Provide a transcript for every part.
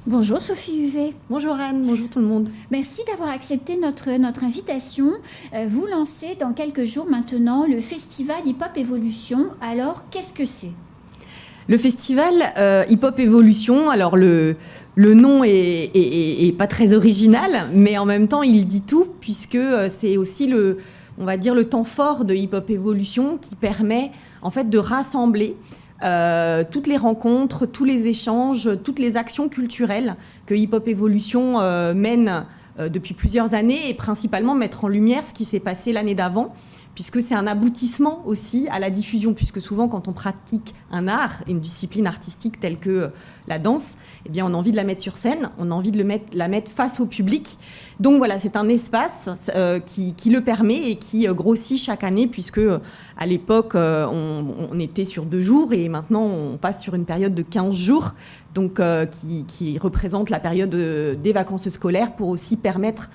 Bonjour Sophie Huvet. Bonjour Anne, bonjour tout le monde. Merci d'avoir accepté notre invitation. Vous lancez dans quelques jours maintenant le festival Hip Hop Évolution. Alors, qu'est-ce que c'est ? Le festival Hip Hop Évolution, alors le nom est pas très original, mais en même temps il dit tout, puisque c'est aussi on va dire le temps fort de Hip Hop Évolution qui permet en fait de rassembler toutes les rencontres, tous les échanges, toutes les actions culturelles que Hip Hop Évolution mène depuis plusieurs années, et principalement mettre en lumière ce qui s'est passé l'année d'avant, puisque c'est un aboutissement aussi à la diffusion, puisque souvent quand on pratique un art, une discipline artistique telle que la danse, eh bien on a envie de la mettre sur scène, on a envie de la mettre face au public. Donc voilà, c'est un espace qui le permet et qui grossit chaque année, puisque à l'époque on était sur 2 jours et maintenant on passe sur une période de 15 jours, donc qui représente la période des vacances scolaires, pour aussi permettre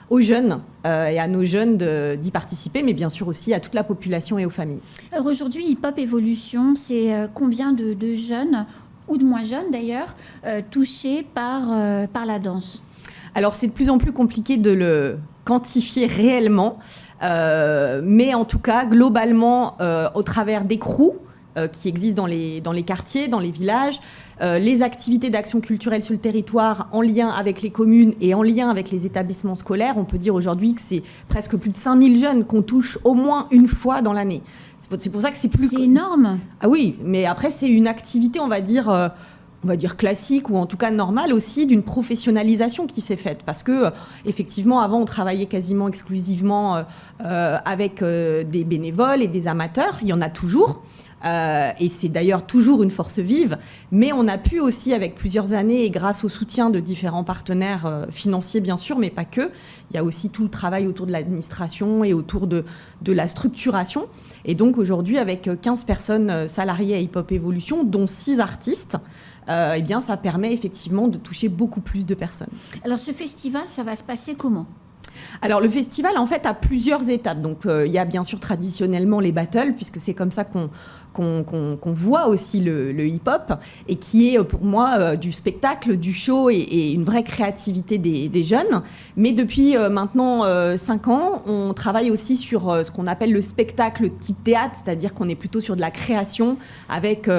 aux jeunes et à nos jeunes d'y participer, mais bien sûr aussi à toute la population et aux familles. Alors aujourd'hui, Hip Hop Évolution, c'est combien de jeunes, ou de moins jeunes d'ailleurs, touchés par la danse ? Alors c'est de plus en plus compliqué de le quantifier réellement, mais en tout cas, globalement, au travers des crews qui existent dans les quartiers, dans les villages, les activités d'action culturelle sur le territoire en lien avec les communes et en lien avec les établissements scolaires, on peut dire aujourd'hui que c'est presque plus de 5000 jeunes qu'on touche au moins une fois dans l'année. C'est pour ça que c'est plus... C'est énorme. Ah oui, mais après c'est une activité, on va dire classique, ou en tout cas normale aussi, d'une professionnalisation qui s'est faite. Parce que, effectivement, avant, on travaillait quasiment exclusivement avec des bénévoles et des amateurs. Il y en a toujours. Et c'est d'ailleurs toujours une force vive. Mais on a pu aussi, avec plusieurs années, et grâce au soutien de différents partenaires financiers, bien sûr, mais pas que, il y a aussi tout le travail autour de l'administration et autour de la structuration. Et donc, aujourd'hui, avec 15 personnes salariées à Hip Hop Évolution, dont 6 artistes, eh bien, ça permet effectivement de toucher beaucoup plus de personnes. Alors, ce festival, ça va se passer comment ? Alors, le festival, en fait, a plusieurs étapes. Donc, il y a bien sûr traditionnellement les battles, puisque c'est comme ça qu'on voit aussi le hip-hop, et qui est pour moi du spectacle, du show et une vraie créativité des jeunes. Mais depuis maintenant 5 ans, on travaille aussi sur ce qu'on appelle le spectacle type théâtre, c'est-à-dire qu'on est plutôt sur de la création avec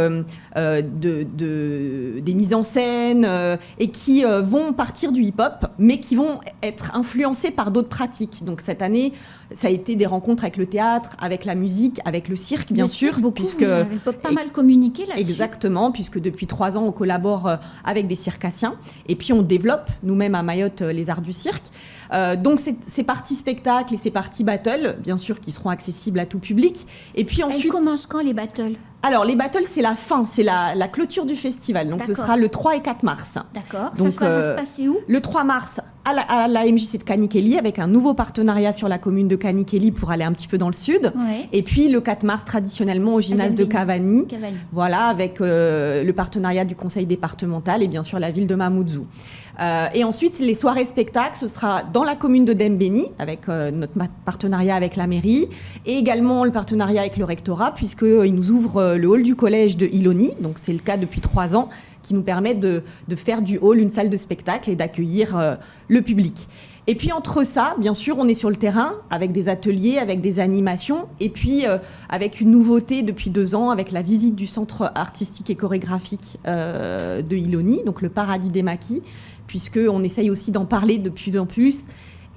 des mises en scène et qui vont partir du hip-hop, mais qui vont être influencées par d'autres pratiques. Donc cette année, ça a été des rencontres avec le théâtre, avec la musique, avec le cirque, bien sûr, beaucoup, puisque vous avez pas mal communiqué là-dessus. Exactement, puisque depuis 3 ans, on collabore avec des circassiens, et puis on développe nous-mêmes à Mayotte les arts du cirque. Donc c'est parties spectacle et c'est parties battle, bien sûr, qui seront accessibles à tout public. Et puis ensuite... Elles commencent quand, les battles ? Alors, les battles, c'est la fin, c'est la clôture du festival. Donc, ce sera le 3 et 4 mars. D'accord. Donc, ça va se passer où ? Le 3 mars, à la MJC de Kanikeli, avec un nouveau partenariat sur la commune de Kanikeli pour aller un petit peu dans le sud. Ouais. Et puis, le 4 mars, traditionnellement, au gymnase de Cavani. Voilà, avec le partenariat du conseil départemental et bien sûr la ville de Mamoudzou. Et ensuite, les soirées spectacles, ce sera dans la commune de Dembéni, avec notre partenariat avec la mairie, et également le partenariat avec le rectorat, puisqu'il nous ouvre le hall du collège de Iloni, donc c'est le cas depuis 3 ans, qui nous permet de faire du hall une salle de spectacle et d'accueillir le public. Et puis entre ça, bien sûr, on est sur le terrain avec des ateliers, avec des animations, et puis avec une nouveauté depuis 2 ans, avec la visite du centre artistique et chorégraphique de Iloni, donc le Paradis des Maquis, puisqu'on essaye aussi d'en parler de plus en plus.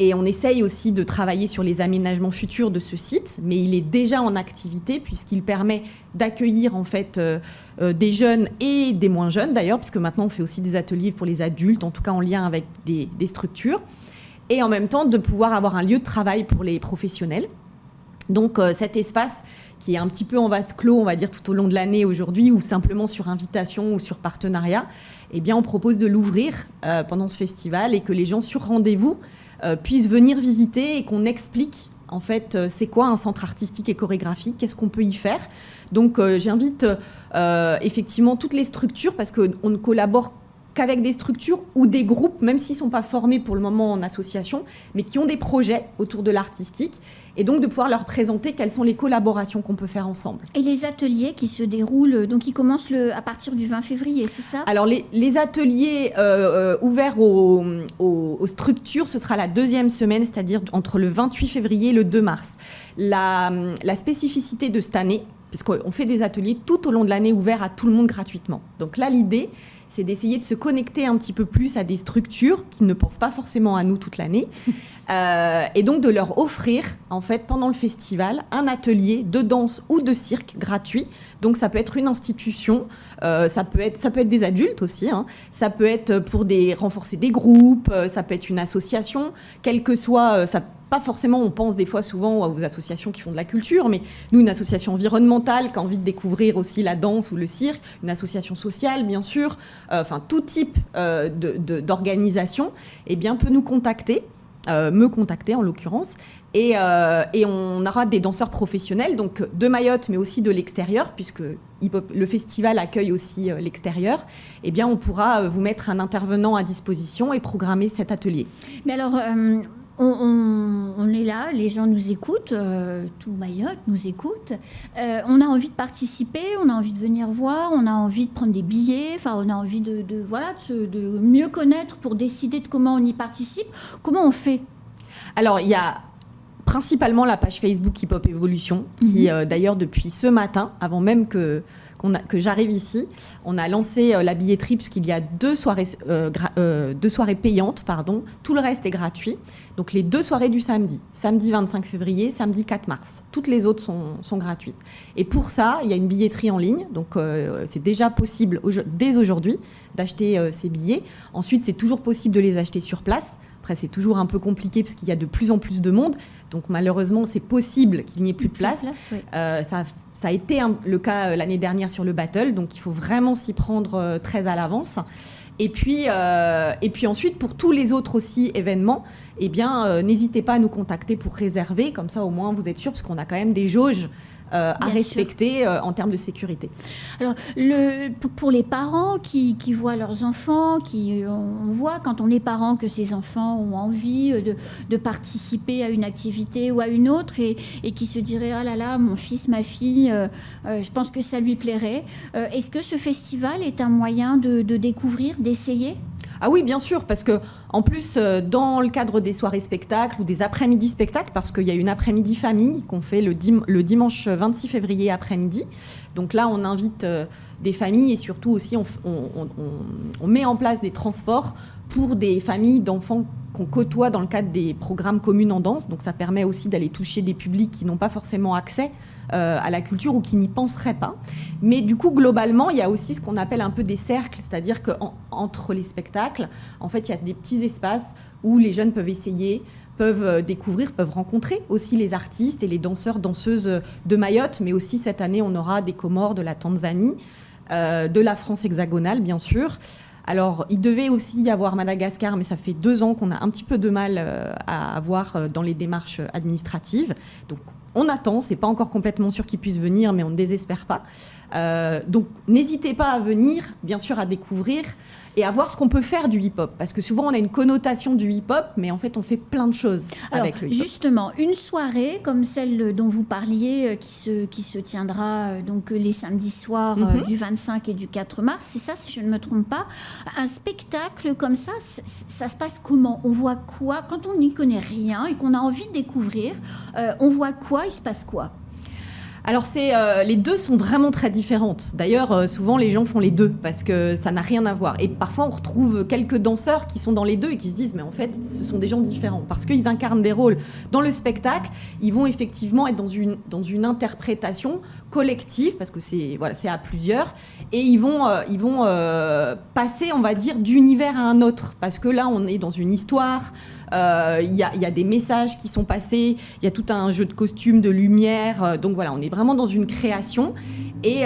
Et on essaye aussi de travailler sur les aménagements futurs de ce site, mais il est déjà en activité puisqu'il permet d'accueillir en fait des jeunes et des moins jeunes d'ailleurs, puisque maintenant on fait aussi des ateliers pour les adultes, en tout cas en lien avec des structures, et en même temps de pouvoir avoir un lieu de travail pour les professionnels. Donc cet espace qui est un petit peu en vase clos, on va dire, tout au long de l'année aujourd'hui, ou simplement sur invitation ou sur partenariat, eh bien on propose de l'ouvrir pendant ce festival et que les gens sur rendez-vous puissent venir visiter et qu'on explique en fait c'est quoi un centre artistique et chorégraphique, qu'est-ce qu'on peut y faire. Donc j'invite effectivement toutes les structures, parce qu'on ne collabore qu'avec des structures ou des groupes, même s'ils ne sont pas formés pour le moment en association, mais qui ont des projets autour de l'artistique, et donc de pouvoir leur présenter quelles sont les collaborations qu'on peut faire ensemble. Et les ateliers qui se déroulent, donc ils commencent à partir du 20 février, c'est ça? Alors les ateliers ouverts aux structures, ce sera la deuxième semaine, c'est-à-dire entre le 28 février et le 2 mars. La spécificité de cette année, puisqu'on fait des ateliers tout au long de l'année ouverts à tout le monde gratuitement. Donc là, l'idée, c'est d'essayer de se connecter un petit peu plus à des structures qui ne pensent pas forcément à nous toute l'année, et donc de leur offrir, en fait, pendant le festival, un atelier de danse ou de cirque gratuit. Donc ça peut être une institution, ça peut être des adultes aussi, hein. Ça peut être pour renforcer des groupes, ça peut être une association, quel que soit... pas forcément, on pense des fois souvent aux associations qui font de la culture, mais nous, une association environnementale qui a envie de découvrir aussi la danse ou le cirque, une association sociale, bien sûr, enfin tout type d'organisation, eh bien, peut nous contacter, me contacter en l'occurrence, et on aura des danseurs professionnels, donc de Mayotte, mais aussi de l'extérieur, puisque le festival accueille aussi l'extérieur. Eh bien, on pourra vous mettre un intervenant à disposition et programmer cet atelier. Mais alors... On est là, les gens nous écoutent, tout Mayotte nous écoute. On a envie de participer, on a envie de venir voir, on a envie de prendre des billets, enfin on a envie de mieux connaître pour décider de comment on y participe. Comment on fait? Alors il y a principalement la page Facebook Hip Hop Evolution, qui d'ailleurs depuis ce matin, avant même que j'arrive ici, on a lancé la billetterie puisqu'il y a deux soirées payantes, pardon. Tout le reste est gratuit. Donc les 2 soirées du samedi 25 février, samedi 4 mars. Toutes les autres sont gratuites. Et pour ça, il y a une billetterie en ligne. Donc c'est déjà possible dès aujourd'hui d'acheter ces billets. Ensuite, c'est toujours possible de les acheter sur place. Après, c'est toujours un peu compliqué parce qu'il y a de plus en plus de monde. Donc, malheureusement, c'est possible qu'il n'y ait plus de place. Oui. Ça a été le cas l'année dernière sur le Battle. Donc, il faut vraiment s'y prendre très à l'avance. Et puis ensuite, pour tous les autres aussi événements, eh bien, n'hésitez pas à nous contacter pour réserver. Comme ça, au moins, vous êtes sûr, parce qu'on a quand même des jauges à respecter en termes de sécurité. Alors, pour les parents qui voient leurs enfants, on voit quand on est parent que ces enfants ont envie de participer à une activité ou à une autre et qui se diraient « Ah là là, mon fils, ma fille, je pense que ça lui plairait ». Est-ce que ce festival est un moyen de découvrir, d'essayer ? Ah oui, bien sûr, parce que en plus, dans le cadre des soirées spectacles ou des après-midi spectacles, parce qu'il y a une après-midi famille qu'on fait le dimanche 26 février après-midi. Donc là, on invite des familles et surtout aussi, on met en place des transports pour des familles d'enfants qu'on côtoie dans le cadre des programmes communs en danse. Donc ça permet aussi d'aller toucher des publics qui n'ont pas forcément accès à la culture ou qui n'y penseraient pas. Mais du coup, globalement, il y a aussi ce qu'on appelle un peu des cercles, c'est-à-dire qu'entre les spectacles, en fait, il y a des petits espaces où les jeunes peuvent essayer, peuvent découvrir, peuvent rencontrer aussi les artistes et les danseurs, danseuses de Mayotte, mais aussi cette année, on aura des Comores, de la Tanzanie, de la France hexagonale, bien sûr. Alors, il devait aussi y avoir Madagascar, mais ça fait 2 ans qu'on a un petit peu de mal à avoir dans les démarches administratives. Donc, on attend, c'est pas encore complètement sûr qu'ils puissent venir, mais on ne désespère pas. Donc, n'hésitez pas à venir, bien sûr, à découvrir et à voir ce qu'on peut faire du hip-hop. Parce que souvent, on a une connotation du hip-hop, mais en fait, on fait plein de choses avec le hip-hop. Justement, une soirée comme celle dont vous parliez, qui se tiendra donc les samedis soirs du 25 et du 4 mars, c'est ça, si je ne me trompe pas. Un spectacle comme ça, ça se passe comment? On voit quoi? Quand on n'y connaît rien et qu'on a envie de découvrir, on voit quoi? Il se passe quoi? Alors, les deux sont vraiment très différentes. D'ailleurs, souvent, les gens font les deux parce que ça n'a rien à voir. Et parfois, on retrouve quelques danseurs qui sont dans les deux et qui se disent « mais en fait, ce sont des gens différents » parce qu'ils incarnent des rôles. Dans le spectacle, ils vont effectivement être dans une interprétation collective parce que c'est à plusieurs et ils vont passer, on va dire, d'univers à un autre parce que là, on est dans une histoire. Il y a des messages qui sont passés, il y a tout un jeu de costumes, de lumière, donc voilà, on est vraiment dans une création et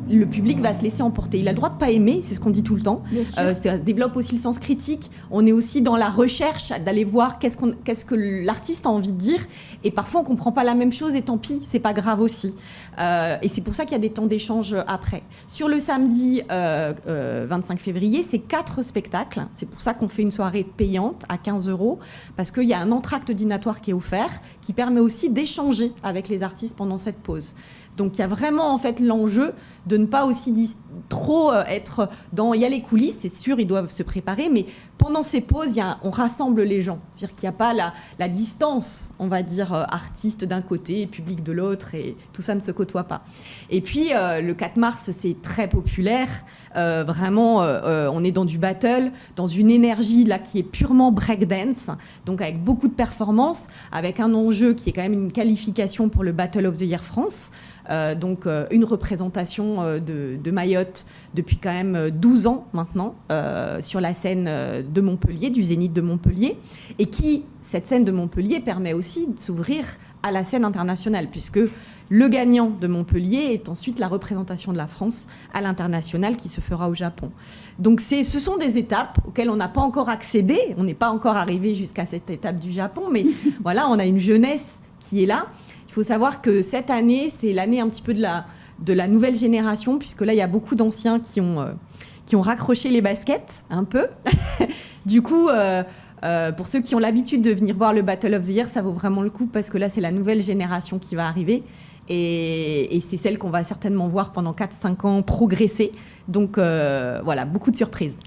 le public va se laisser emporter. Il a le droit de pas aimer, c'est ce qu'on dit tout le temps. Ça développe aussi le sens critique. On est aussi dans la recherche d'aller voir qu'est-ce que l'artiste a envie de dire, et parfois on comprend pas la même chose, et tant pis, c'est pas grave aussi. Et c'est pour ça qu'il y a des temps d'échange après. Sur le samedi 25 février, c'est 4 spectacles. C'est pour ça qu'on fait une soirée payante à 15 €, parce qu'il y a un entracte dînatoire qui est offert, qui permet aussi d'échanger avec les artistes pendant cette pause. Donc il y a vraiment en fait l'enjeu de ne pas aussi trop être dans... Il y a les coulisses, c'est sûr, ils doivent se préparer, mais pendant ces pauses, on rassemble les gens. C'est-à-dire qu'il n'y a pas la distance, on va dire, artiste d'un côté, public de l'autre, et tout ça ne se côtoie pas. Et puis le 4 mars, c'est très populaire. Vraiment, on est dans du battle, dans une énergie là qui est purement breakdance, donc avec beaucoup de performances, avec un enjeu qui est quand même une qualification pour le Battle of the Year France. Donc une représentation de Mayotte depuis quand même 12 ans maintenant sur la scène de Montpellier, du Zénith de Montpellier, et cette scène de Montpellier permet aussi de s'ouvrir à la scène internationale, puisque le gagnant de Montpellier est ensuite la représentation de la France à l'international qui se fera au Japon. Donc ce sont des étapes auxquelles on n'a pas encore accédé, on n'est pas encore arrivé jusqu'à cette étape du Japon, mais voilà, on a une jeunesse qui est là. Il faut savoir que cette année, c'est l'année un petit peu de la nouvelle génération, puisque là, il y a beaucoup d'anciens qui ont raccroché les baskets, un peu. Du coup, pour ceux qui ont l'habitude de venir voir le Battle of the Year, ça vaut vraiment le coup, parce que là, c'est la nouvelle génération qui va arriver. Et c'est celle qu'on va certainement voir pendant 4-5 ans progresser. Donc voilà, beaucoup de surprises.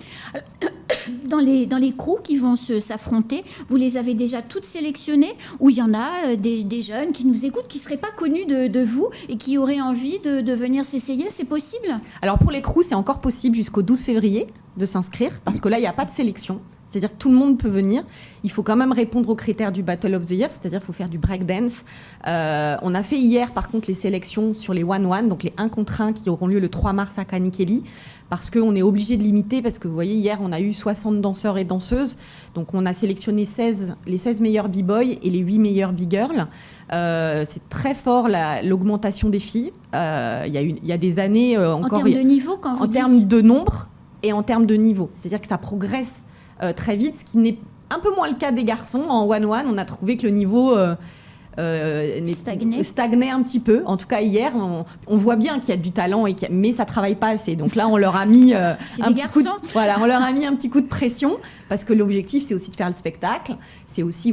Dans les crews qui vont s'affronter, vous les avez déjà toutes sélectionnées, ou il y en a des jeunes qui nous écoutent, qui ne seraient pas connus de vous et qui auraient envie de venir s'essayer? C'est possible? Alors pour les crews, c'est encore possible jusqu'au 12 février de s'inscrire, parce que là, il n'y a pas de sélection. C'est-à-dire que tout le monde peut venir. Il faut quand même répondre aux critères du Battle of the Year, c'est-à-dire qu'il faut faire du breakdance. On a fait hier, par contre, les sélections sur les 1-1, donc les 1 contre 1 qui auront lieu le 3 mars à Kanikeli, parce qu'on est obligé de limiter, parce que vous voyez, hier, on a eu 60 danseurs et danseuses. Donc on a sélectionné les 16 meilleurs b-boys et les 8 meilleurs b-girls. C'est très fort l'augmentation des filles. Il y a des années encore... En termes de niveau, quand vous en termes de nombre et en termes de niveau. C'est-à-dire que ça progresse très vite, ce qui n'est un peu moins le cas des garçons. En 1-1, on a trouvé que le niveau stagnait un petit peu. En tout cas, hier, on voit bien qu'il y a du talent, mais ça ne travaille pas assez. Donc là, on leur a mis on leur a mis un petit coup de pression, parce que l'objectif, c'est aussi de faire le spectacle. C'est aussi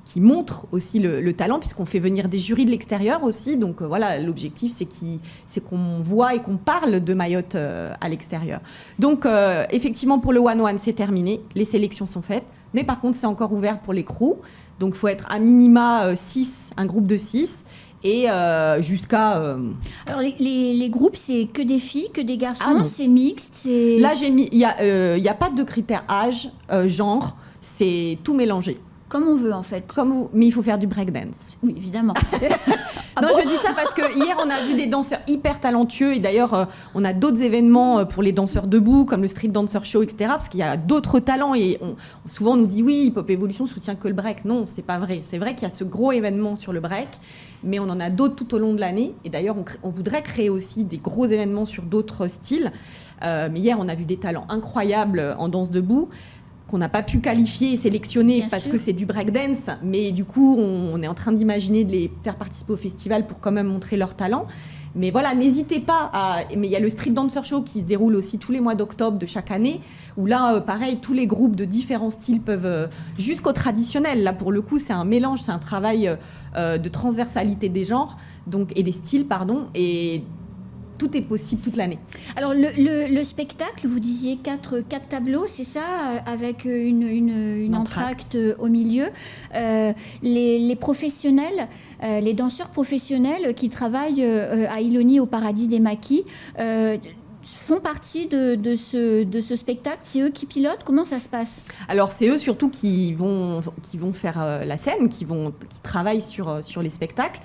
qui montre aussi le talent, puisqu'on fait venir des jurys de l'extérieur aussi. Donc voilà, l'objectif, c'est qu'on voit et qu'on parle de Mayotte à l'extérieur. Donc effectivement, pour le 1-1, c'est terminé. Les sélections sont faites. Mais par contre, c'est encore ouvert pour les crews. Donc il faut être à minima 6, un groupe de 6. Et jusqu'à... Alors les groupes, c'est que des filles, que des garçons, c'est mixte, Là, j'ai mis... Il y a pas de critères âge, genre, c'est tout mélangé. Comme on veut, en fait. Mais il faut faire du breakdance. Oui, évidemment. Je dis ça parce que hier, on a vu des danseurs hyper talentueux. Et d'ailleurs, on a d'autres événements pour les danseurs debout, comme le Street Dancer Show, etc. Parce qu'il y a d'autres talents. Et souvent, on nous dit, oui, Hip Hop Evolution soutient que le break. Non, c'est pas vrai. C'est vrai qu'il y a ce gros événement sur le break. Mais on en a d'autres tout au long de l'année. Et d'ailleurs, on voudrait créer aussi des gros événements sur d'autres styles. Mais hier, on a vu des talents incroyables en danse debout, qu'on n'a pas pu qualifier et sélectionner parce que c'est du breakdance, mais du coup, on est en train d'imaginer de les faire participer au festival pour quand même montrer leur talent. Mais voilà, n'hésitez pas Mais il y a le Street Dancer Show qui se déroule aussi tous les mois d'octobre de chaque année, où là, pareil, tous les groupes de différents styles peuvent... jusqu'au traditionnel, là, pour le coup, c'est un mélange, c'est un travail de transversalité des genres, et des styles, pardon, et... Tout est possible toute l'année. Alors, le spectacle, vous disiez 4 tableaux, c'est ça, avec une entracte au milieu. Les professionnels, les danseurs professionnels qui travaillent à Iloni au Paradis des Maquis, font partie de ce spectacle? C'est eux qui pilotent? Comment ça se passe? Alors, c'est eux surtout qui vont faire la scène, qui travaillent sur les spectacles.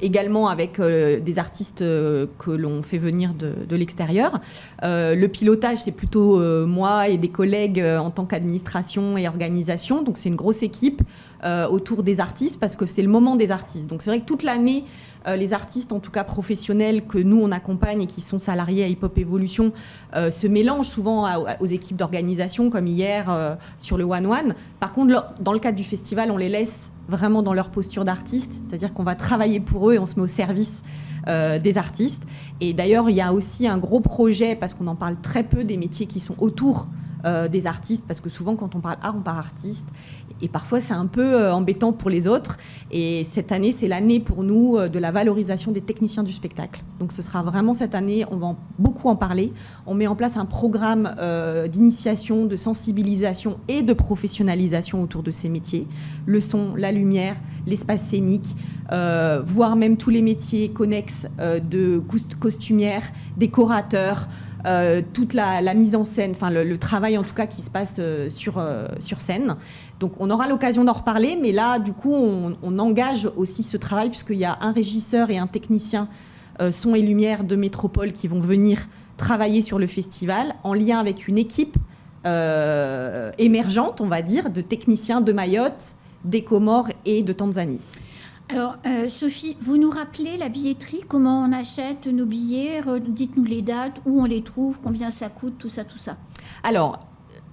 Également avec des artistes que l'on fait venir de l'extérieur. Le pilotage, c'est plutôt moi et des collègues en tant qu'administration et organisation. Donc, c'est une grosse équipe. autour des artistes, parce que c'est le moment des artistes. Donc c'est vrai que toute l'année, les artistes, en tout cas professionnels, que nous on accompagne et qui sont salariés à Hip Hop Evolution, se mélangent souvent aux équipes d'organisation, comme hier sur le One One. Par contre, dans le cadre du festival, on les laisse vraiment dans leur posture d'artiste, c'est-à-dire qu'on va travailler pour eux et on se met au service des artistes. Et d'ailleurs, il y a aussi un gros projet, parce qu'on en parle très peu, des métiers qui sont autour des artistes, parce que souvent quand on parle art, on parle artiste, et parfois c'est un peu embêtant pour les autres. Et cette année, c'est l'année pour nous de la valorisation des techniciens du spectacle. Donc ce sera vraiment cette année, on va beaucoup en parler. On met en place un programme d'initiation, de sensibilisation et de professionnalisation autour de ces métiers. Le son, la lumière, l'espace scénique, voire même tous les métiers connexes de costumières, décorateurs, toute la mise en scène, enfin le travail en tout cas qui se passe sur scène. Donc on aura l'occasion d'en reparler, mais là du coup on engage aussi ce travail, puisqu'il y a un régisseur et un technicien son et lumière de Métropole qui vont venir travailler sur le festival en lien avec une équipe émergente, on va dire, de techniciens de Mayotte, des Comores et de Tanzanie. Alors, Sophie, vous nous rappelez la billetterie, comment on achète nos billets, dites-nous les dates, où on les trouve, combien ça coûte, tout ça. Alors,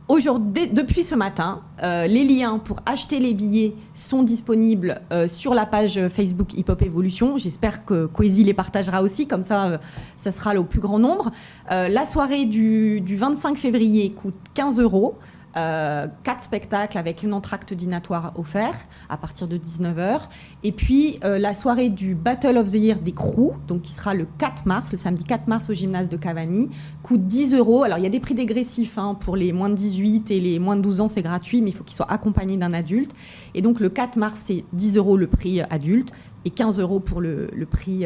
aujourd'hui, depuis ce matin, les liens pour acheter les billets sont disponibles sur la page Facebook Hip Hop Evolution. J'espère que Kwesi les partagera aussi, comme ça, ça sera au plus grand nombre. La soirée du 25 février coûte 15 €. 4 spectacles avec une entracte dînatoire offert à partir de 19h. Et puis la soirée du Battle of the Year des crews, donc qui sera le 4 mars, le samedi 4 mars au gymnase de Cavani, coûte 10 €. Alors il y a des prix dégressifs pour les moins de 18 et les moins de 12 ans, c'est gratuit, mais il faut qu'ils soient accompagnés d'un adulte. Et donc le 4 mars, c'est 10 € le prix adulte et 15 € pour le prix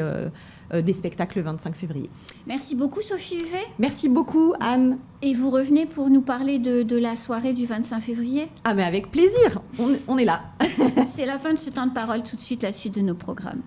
des spectacles le 25 février. Merci beaucoup Sophie Huvet. Merci beaucoup Anne. Et vous revenez pour nous parler de la soirée du 25 février ? Ah mais avec plaisir, on est là. C'est la fin de ce temps de parole, tout de suite la suite de nos programmes.